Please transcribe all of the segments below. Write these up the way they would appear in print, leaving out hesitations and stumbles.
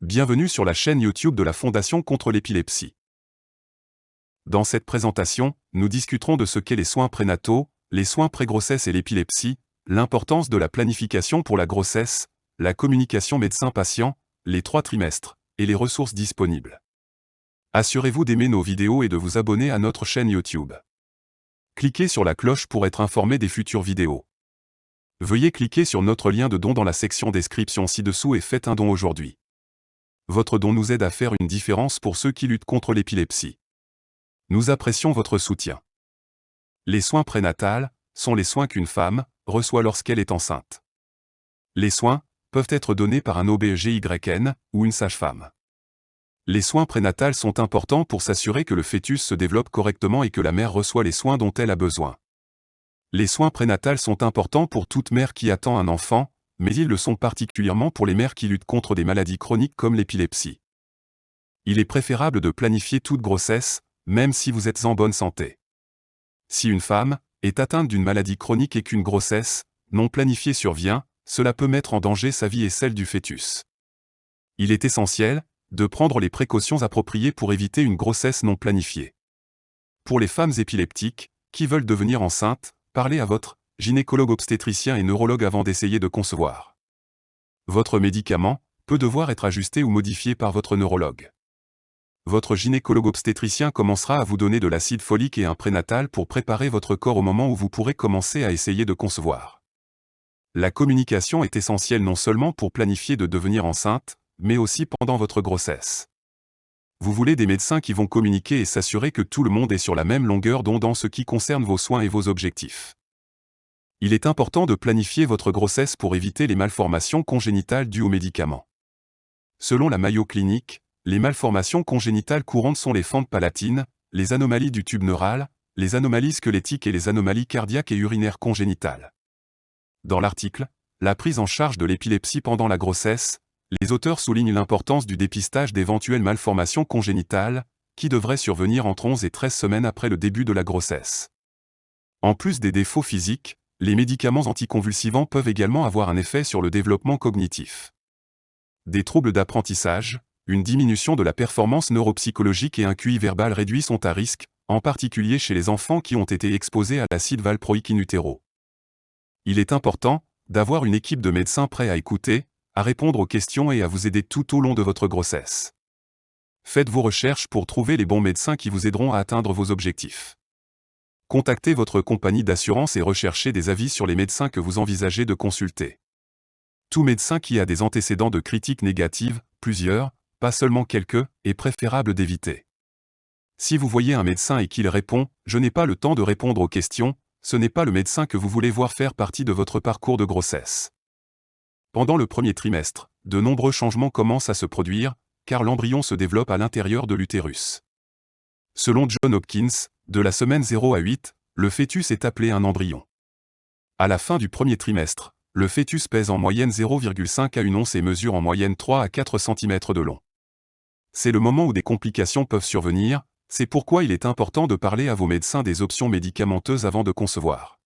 Bienvenue sur la chaîne YouTube de la Fondation contre l'épilepsie. Dans cette présentation, nous discuterons de ce qu'est les soins prénataux, les soins pré-grossesse et l'épilepsie, l'importance de la planification pour la grossesse, la communication médecin-patient, les 3 trimestres, et les ressources disponibles. Assurez-vous d'aimer nos vidéos et de vous abonner à notre chaîne YouTube. Cliquez sur la cloche pour être informé des futures vidéos. Veuillez cliquer sur notre lien de don dans la section description ci-dessous et faites un don aujourd'hui. Votre don nous aide à faire une différence pour ceux qui luttent contre l'épilepsie. Nous apprécions votre soutien. Les soins prénatals sont les soins qu'une femme reçoit lorsqu'elle est enceinte. Les soins peuvent être donnés par un OB/GYN ou une sage-femme. Les soins prénatals sont importants pour s'assurer que le fœtus se développe correctement et que la mère reçoit les soins dont elle a besoin. Les soins prénatals sont importants pour toute mère qui attend un enfant, mais ils le sont particulièrement pour les mères qui luttent contre des maladies chroniques comme l'épilepsie. Il est préférable de planifier toute grossesse, même si vous êtes en bonne santé. Si une femme est atteinte d'une maladie chronique et qu'une grossesse non planifiée survient, cela peut mettre en danger sa vie et celle du fœtus. Il est essentiel de prendre les précautions appropriées pour éviter une grossesse non planifiée. Pour les femmes épileptiques qui veulent devenir enceintes, parlez à votre gynécologue obstétricien et neurologue avant d'essayer de concevoir. Votre médicament peut devoir être ajusté ou modifié par votre neurologue. Votre gynécologue obstétricien commencera à vous donner de l'acide folique et un prénatal pour préparer votre corps au moment où vous pourrez commencer à essayer de concevoir. La communication est essentielle non seulement pour planifier de devenir enceinte, mais aussi pendant votre grossesse. Vous voulez des médecins qui vont communiquer et s'assurer que tout le monde est sur la même longueur d'onde en ce qui concerne vos soins et vos objectifs. Il est important de planifier votre grossesse pour éviter les malformations congénitales dues aux médicaments. Selon la Mayo Clinic, les malformations congénitales courantes sont les fentes palatines, les anomalies du tube neural, les anomalies squelettiques et les anomalies cardiaques et urinaires congénitales. Dans l'article « La prise en charge de l'épilepsie pendant la grossesse », les auteurs soulignent l'importance du dépistage d'éventuelles malformations congénitales, qui devraient survenir entre 11 et 13 semaines après le début de la grossesse. En plus des défauts physiques, les médicaments anticonvulsivants peuvent également avoir un effet sur le développement cognitif. Des troubles d'apprentissage, une diminution de la performance neuropsychologique et un QI verbal réduit sont à risque, en particulier chez les enfants qui ont été exposés à l'acide valproïque in utero. Il est important d'avoir une équipe de médecins prêts à écouter, à répondre aux questions et à vous aider tout au long de votre grossesse. Faites vos recherches pour trouver les bons médecins qui vous aideront à atteindre vos objectifs. Contactez votre compagnie d'assurance et recherchez des avis sur les médecins que vous envisagez de consulter. Tout médecin qui a des antécédents de critiques négatives, plusieurs, pas seulement quelques, est préférable d'éviter. Si vous voyez un médecin et qu'il répond « Je n'ai pas le temps de répondre aux questions », ce n'est pas le médecin que vous voulez voir faire partie de votre parcours de grossesse. Pendant le premier trimestre, de nombreux changements commencent à se produire, car l'embryon se développe à l'intérieur de l'utérus. Selon John Hopkins, de la semaine 0 à 8, le fœtus est appelé un embryon. À la fin du premier trimestre, le fœtus pèse en moyenne 0,5 à 1 once et mesure en moyenne 3 à 4 cm de long. C'est le moment où des complications peuvent survenir, c'est pourquoi il est important de parler à vos médecins des options médicamenteuses avant de concevoir.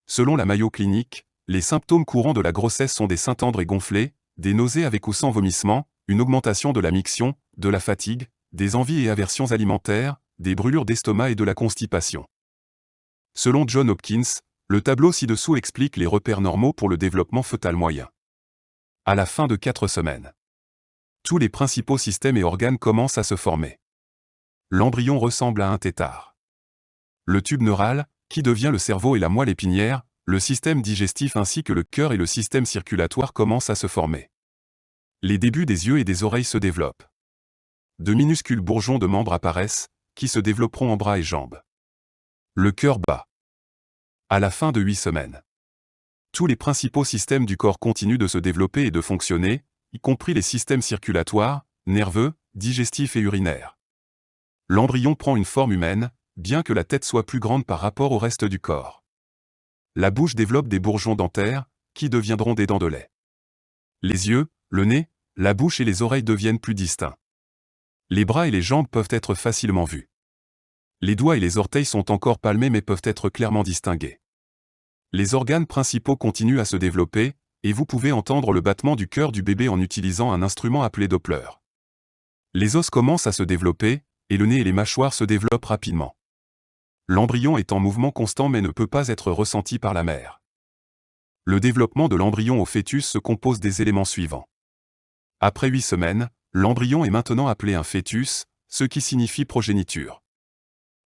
Selon la Mayo Clinic, les symptômes courants de la grossesse sont des seins tendres et gonflés, des nausées avec ou sans vomissement, une augmentation de la miction, de la fatigue, des envies et aversions alimentaires, des brûlures d'estomac et de la constipation. Selon John Hopkins, le tableau ci-dessous explique les repères normaux pour le développement fœtal moyen. À la fin de 4 semaines, tous les principaux systèmes et organes commencent à se former. L'embryon ressemble à un tétard. Le tube neural, qui devient le cerveau et la moelle épinière, le système digestif ainsi que le cœur et le système circulatoire commencent à se former. Les débuts des yeux et des oreilles se développent. De minuscules bourgeons de membres apparaissent, qui se développeront en bras et jambes. Le cœur bat. À la fin de 8 semaines, tous les principaux systèmes du corps continuent de se développer et de fonctionner, y compris les systèmes circulatoires, nerveux, digestifs et urinaires. L'embryon prend une forme humaine, bien que la tête soit plus grande par rapport au reste du corps. La bouche développe des bourgeons dentaires, qui deviendront des dents de lait. Les yeux, le nez, la bouche et les oreilles deviennent plus distincts. Les bras et les jambes peuvent être facilement vus. Les doigts et les orteils sont encore palmés mais peuvent être clairement distingués. Les organes principaux continuent à se développer, et vous pouvez entendre le battement du cœur du bébé en utilisant un instrument appelé Doppler. Les os commencent à se développer, et le nez et les mâchoires se développent rapidement. L'embryon est en mouvement constant mais ne peut pas être ressenti par la mère. Le développement de l'embryon au fœtus se compose des éléments suivants. Après 8 semaines, l'embryon est maintenant appelé un fœtus, ce qui signifie progéniture.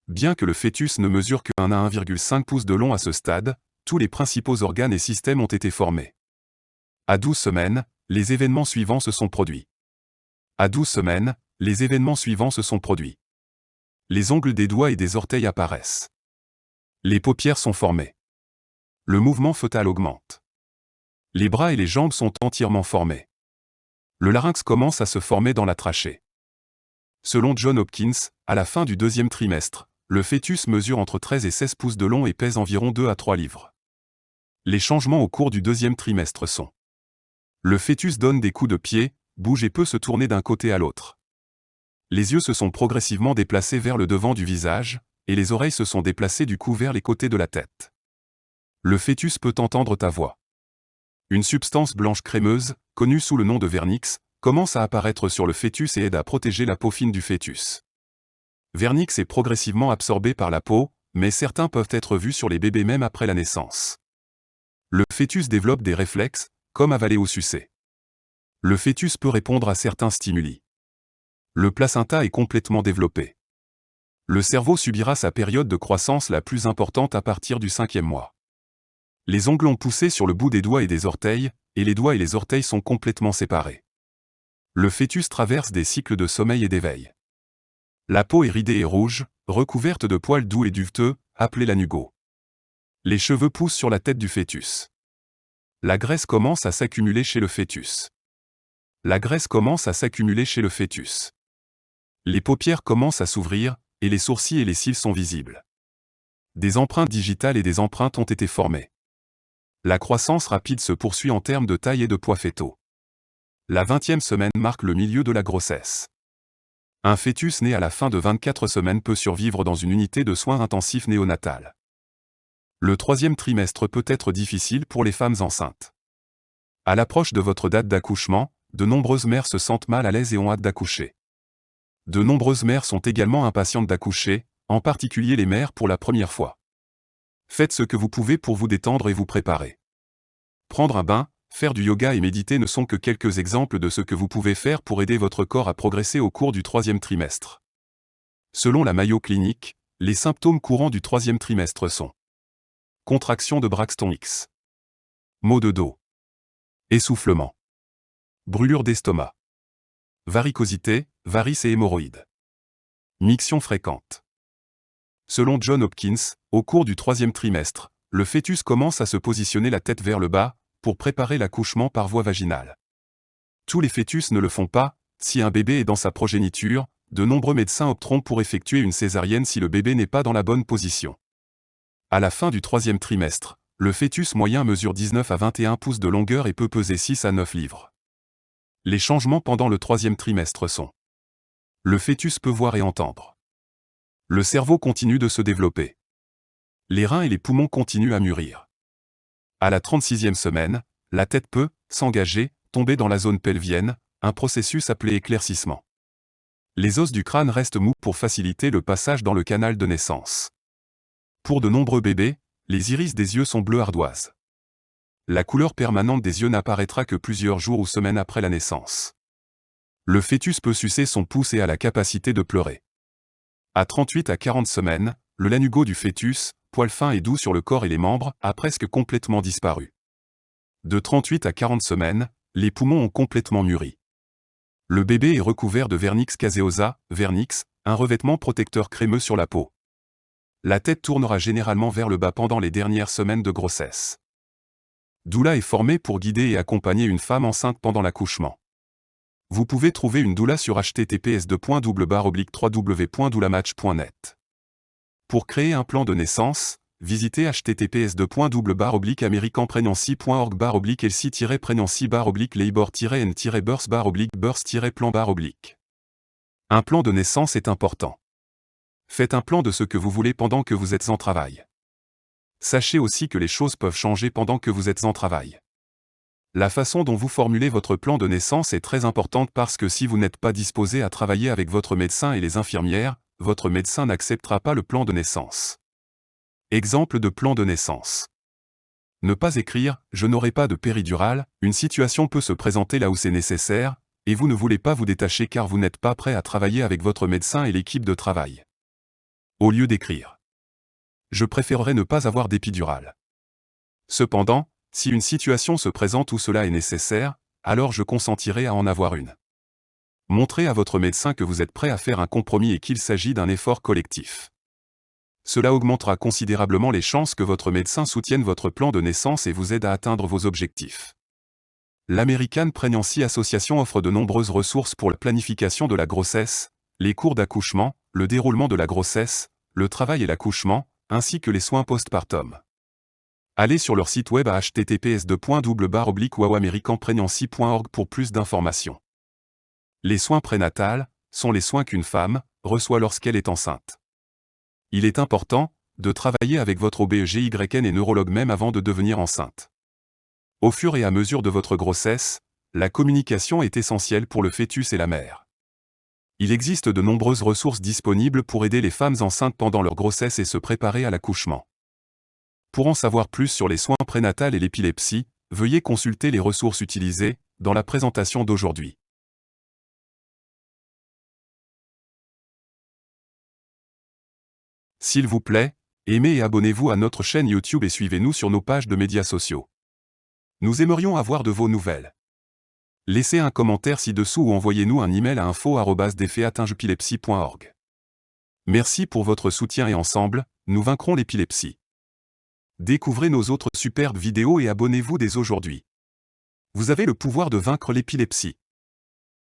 Bien que le fœtus ne mesure que 1 à 1,5 pouces de long à ce stade, tous les principaux organes et systèmes ont été formés. À 12 semaines, les événements suivants se sont produits. À 12 semaines, les événements suivants se sont produits. Les ongles des doigts et des orteils apparaissent. Les paupières sont formées. Le mouvement fœtal augmente. Les bras et les jambes sont entièrement formés. Le larynx commence à se former dans la trachée. Selon Johns Hopkins, à la fin du 2e trimestre, le fœtus mesure entre 13 et 16 pouces de long et pèse environ 2 à 3 livres. Les changements au cours du 2e trimestre sont: le fœtus donne des coups de pied, bouge et peut se tourner d'un côté à l'autre. Les yeux se sont progressivement déplacés vers le devant du visage, et les oreilles se sont déplacées du cou vers les côtés de la tête. Le fœtus peut entendre ta voix. Une substance blanche crémeuse, connue sous le nom de vernix, commence à apparaître sur le fœtus et aide à protéger la peau fine du fœtus. Vernix est progressivement absorbé par la peau, mais certains peuvent être vus sur les bébés même après la naissance. Le fœtus développe des réflexes, comme avaler ou sucer. Le fœtus peut répondre à certains stimuli. Le placenta est complètement développé. Le cerveau subira sa période de croissance la plus importante à partir du 5e mois. Les ongles ont poussé sur le bout des doigts et des orteils, et les doigts et les orteils sont complètement séparés. Le fœtus traverse des cycles de sommeil et d'éveil. La peau est ridée et rouge, recouverte de poils doux et duveteux, appelés lanugo. Les cheveux poussent sur la tête du fœtus. La graisse commence à s'accumuler chez le fœtus. La graisse commence à s'accumuler chez le fœtus. Les paupières commencent à s'ouvrir, et les sourcils et les cils sont visibles. Des empreintes digitales et des empreintes ont été formées. La croissance rapide se poursuit en termes de taille et de poids fœtaux. La 20e semaine marque le milieu de la grossesse. Un fœtus né à la fin de 24 semaines peut survivre dans une unité de soins intensifs néonatales. Le 3e trimestre peut être difficile pour les femmes enceintes. À l'approche de votre date d'accouchement, de nombreuses mères se sentent mal à l'aise et ont hâte d'accoucher. De nombreuses mères sont également impatientes d'accoucher, en particulier les mères pour la première fois. Faites ce que vous pouvez pour vous détendre et vous préparer. Prendre un bain, faire du yoga et méditer ne sont que quelques exemples de ce que vous pouvez faire pour aider votre corps à progresser au cours du 3e trimestre. Selon la Mayo Clinic, les symptômes courants du 3e trimestre sont: contraction de Braxton Hicks, maux de dos, essoufflement, brûlure d'estomac, varicosité, varices et hémorroïdes, miction fréquente. Selon Johns Hopkins, au cours du 3e trimestre, le fœtus commence à se positionner la tête vers le bas, pour préparer l'accouchement par voie vaginale. Tous les fœtus ne le font pas. Si un bébé est dans sa progéniture, de nombreux médecins opteront pour effectuer une césarienne si le bébé n'est pas dans la bonne position. À la fin du 3e trimestre, le fœtus moyen mesure 19 à 21 pouces de longueur et peut peser 6 à 9 livres. Les changements pendant le 3e trimestre sont: le fœtus peut voir et entendre. Le cerveau continue de se développer. Les reins et les poumons continuent à mûrir. À la 36e semaine, la tête peut s'engager, tomber dans la zone pelvienne, un processus appelé éclaircissement. Les os du crâne restent mous pour faciliter le passage dans le canal de naissance. Pour de nombreux bébés, les iris des yeux sont bleu ardoise. La couleur permanente des yeux n'apparaîtra que plusieurs jours ou semaines après la naissance. Le fœtus peut sucer son pouce et a la capacité de pleurer. À 38 à 40 semaines, le lanugo du fœtus, poil fin et doux sur le corps et les membres, a presque complètement disparu. De 38 à 40 semaines, les poumons ont complètement mûri. Le bébé est recouvert de vernix caseosa, vernix, un revêtement protecteur crémeux sur la peau. La tête tournera généralement vers le bas pendant les dernières semaines de grossesse. Doula est formée pour guider et accompagner une femme enceinte pendant l'accouchement. Vous pouvez trouver une doula sur https://www.doulamatch.net. Pour créer un plan de naissance, visitez https://american-pregnancy.org/elsie-pregnancy-labor-n-birth-birth-plan-. Un plan de naissance est important. Faites un plan de ce que vous voulez pendant que vous êtes en travail. Sachez aussi que les choses peuvent changer pendant que vous êtes en travail. La façon dont vous formulez votre plan de naissance est très importante parce que si vous n'êtes pas disposé à travailler avec votre médecin et les infirmières, votre médecin n'acceptera pas le plan de naissance. Exemple de plan de naissance. Ne pas écrire « Je n'aurai pas de péridurale », une situation peut se présenter là où c'est nécessaire, et vous ne voulez pas vous détacher car vous n'êtes pas prêt à travailler avec votre médecin et l'équipe de travail. Au lieu d'écrire « Je préférerais ne pas avoir d'épidurale ». Cependant, si une situation se présente où cela est nécessaire, alors je consentirai à en avoir une. Montrez à votre médecin que vous êtes prêt à faire un compromis et qu'il s'agit d'un effort collectif. Cela augmentera considérablement les chances que votre médecin soutienne votre plan de naissance et vous aide à atteindre vos objectifs. L'American Pregnancy Association offre de nombreuses ressources pour la planification de la grossesse, les cours d'accouchement, le déroulement de la grossesse, le travail et l'accouchement, ainsi que les soins postpartum. Allez sur leur site web à https://www.americanpregnancy.org pour plus d'informations. Les soins prénatals sont les soins qu'une femme reçoit lorsqu'elle est enceinte. Il est important de travailler avec votre OB/GYN et neurologue même avant de devenir enceinte. Au fur et à mesure de votre grossesse, la communication est essentielle pour le fœtus et la mère. Il existe de nombreuses ressources disponibles pour aider les femmes enceintes pendant leur grossesse et se préparer à l'accouchement. Pour en savoir plus sur les soins prénatals et l'épilepsie, veuillez consulter les ressources utilisées dans la présentation d'aujourd'hui. S'il vous plaît, aimez et abonnez-vous à notre chaîne YouTube et suivez-nous sur nos pages de médias sociaux. Nous aimerions avoir de vos nouvelles. Laissez un commentaire ci-dessous ou envoyez-nous un email à info@defeatingepilepsie.org. Merci pour votre soutien et ensemble, nous vaincrons l'épilepsie. Découvrez nos autres superbes vidéos et abonnez-vous dès aujourd'hui. Vous avez le pouvoir de vaincre l'épilepsie.